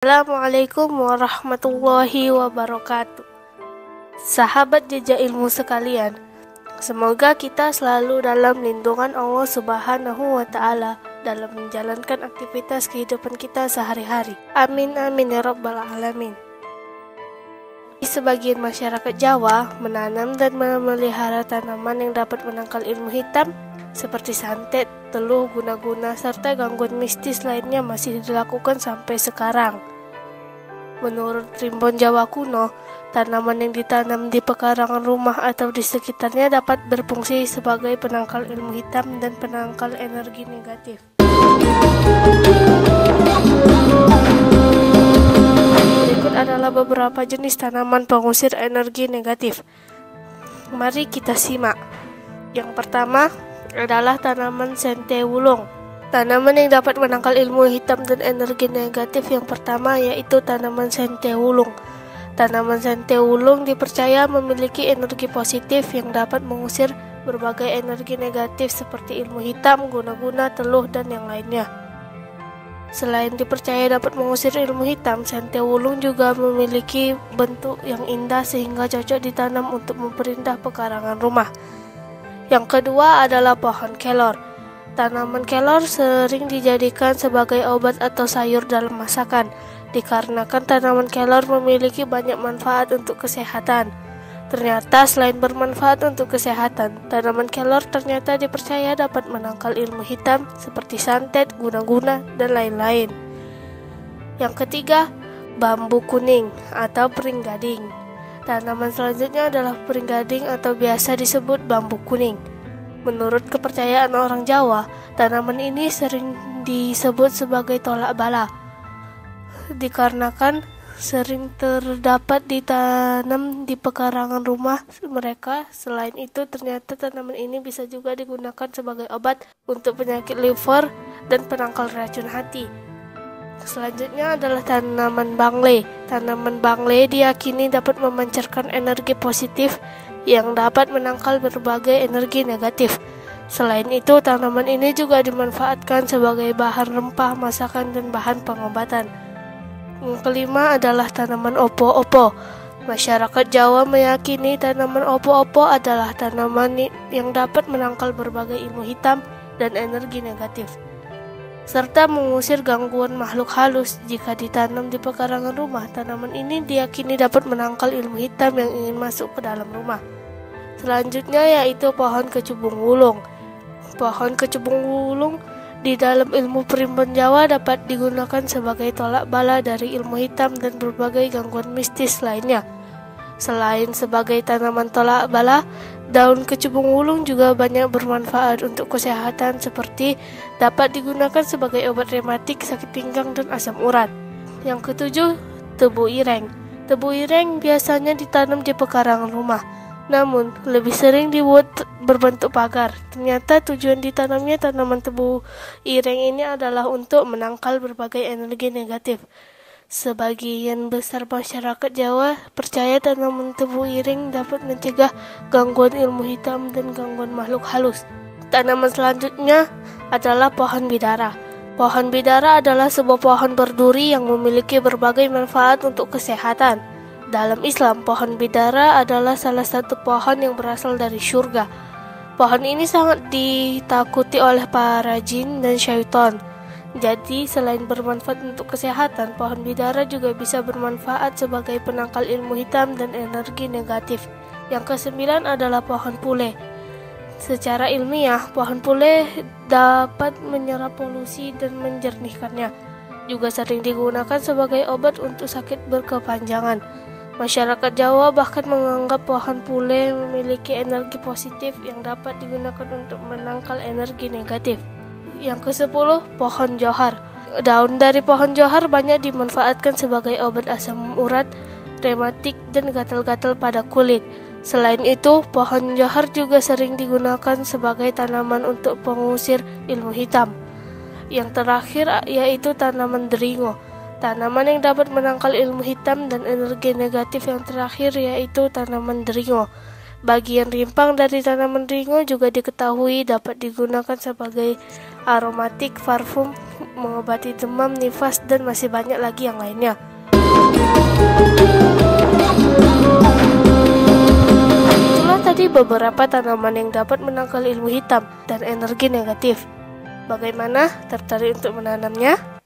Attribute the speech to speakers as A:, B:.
A: Assalamualaikum warahmatullahi wabarakatuh. Sahabat jejak ilmu sekalian, semoga kita selalu dalam lindungan Allah Subhanahu wa Ta'ala dalam menjalankan aktivitas kehidupan kita sehari-hari. Amin amin ya rabbal alamin. Di sebagian masyarakat Jawa menanam dan memelihara tanaman yang dapat menangkal ilmu hitam seperti santet, teluh, guna-guna, serta gangguan mistis lainnya masih dilakukan sampai sekarang. Menurut primbon Jawa kuno, tanaman yang ditanam di pekarangan rumah atau di sekitarnya dapat berfungsi sebagai penangkal ilmu hitam dan penangkal energi negatif. Berikut adalah beberapa jenis tanaman pengusir energi negatif. Mari kita simak. Yang pertama adalah tanaman sente wulung. Tanaman yang dapat menangkal ilmu hitam dan energi negatif yang pertama yaitu tanaman sente wulung. Tanaman sente wulung dipercaya memiliki energi positif yang dapat mengusir berbagai energi negatif seperti ilmu hitam, guna-guna, teluh, dan yang lainnya. Selain dipercaya dapat mengusir ilmu hitam, sente wulung juga memiliki bentuk yang indah sehingga cocok ditanam untuk memperindah pekarangan rumah. Yang kedua adalah pohon kelor. Tanaman kelor sering dijadikan sebagai obat atau sayur dalam masakan, dikarenakan tanaman kelor memiliki banyak manfaat untuk kesehatan. Ternyata selain bermanfaat untuk kesehatan, tanaman kelor ternyata dipercaya dapat menangkal ilmu hitam seperti santet, guna-guna, dan lain-lain. Yang ketiga, bambu kuning atau pringgading. Tanaman selanjutnya adalah pringgading atau biasa disebut bambu kuning. Menurut kepercayaan orang Jawa, tanaman ini sering disebut sebagai tolak bala, dikarenakan sering terdapat ditanam di pekarangan rumah mereka. Selain itu, ternyata tanaman ini bisa juga digunakan sebagai obat untuk penyakit liver dan penangkal racun hati. Selanjutnya adalah tanaman bangle. Tanaman bangle diyakini dapat memancarkan energi positif yang dapat menangkal berbagai energi negatif. Selain itu, tanaman ini juga dimanfaatkan sebagai bahan rempah masakan dan bahan pengobatan. Yang kelima adalah tanaman opo-opo. Masyarakat Jawa meyakini tanaman opo-opo adalah tanaman yang dapat menangkal berbagai ilmu hitam dan energi negatif, serta mengusir gangguan makhluk halus. Jika ditanam di pekarangan rumah, tanaman ini diyakini dapat menangkal ilmu hitam yang ingin masuk ke dalam rumah. Selanjutnya yaitu pohon kecubung wulung. Pohon kecubung wulung di dalam ilmu primbon Jawa dapat digunakan sebagai tolak bala dari ilmu hitam dan berbagai gangguan mistis lainnya. Selain sebagai tanaman tolak bala, daun kecubung wulung juga banyak bermanfaat untuk kesehatan seperti dapat digunakan sebagai obat rematik, sakit pinggang, dan asam urat. Yang ketujuh, tebu ireng. Tebu ireng biasanya ditanam di pekarangan rumah, namun lebih sering dibuat berbentuk pagar. Ternyata tujuan ditanamnya tanaman tebu ireng ini adalah untuk menangkal berbagai energi negatif. Sebagian besar masyarakat Jawa percaya tanaman tebu ireng dapat mencegah gangguan ilmu hitam dan gangguan makhluk halus. Tanaman selanjutnya adalah pohon bidara. Pohon bidara adalah sebuah pohon berduri yang memiliki berbagai manfaat untuk kesehatan. Dalam Islam, pohon bidara adalah salah satu pohon yang berasal dari surga. Pohon ini sangat ditakuti oleh para jin dan syaitan. Jadi, selain bermanfaat untuk kesehatan, pohon bidara juga bisa bermanfaat sebagai penangkal ilmu hitam dan energi negatif. Yang kesembilan adalah pohon pule. Secara ilmiah, pohon pule dapat menyerap polusi dan menjernihkannya. Juga sering digunakan sebagai obat untuk sakit berkepanjangan. Masyarakat Jawa bahkan menganggap pohon pule memiliki energi positif yang dapat digunakan untuk menangkal energi negatif. Yang ke-10, pohon johar. Daun dari pohon johar banyak dimanfaatkan sebagai obat asam urat, rematik, dan gatal-gatal pada kulit. Selain itu, pohon johar juga sering digunakan sebagai tanaman untuk pengusir ilmu hitam. Yang terakhir yaitu tanaman deringo. Tanaman yang dapat menangkal ilmu hitam dan energi negatif yang terakhir yaitu tanaman deringo. Bagian rimpang dari tanaman deringo juga diketahui dapat digunakan sebagai aromatik, parfum, mengobati demam, nifas, dan masih banyak lagi yang lainnya. Itulah tadi beberapa tanaman yang dapat menangkal ilmu hitam dan energi negatif. Bagaimana? Tertarik untuk menanamnya?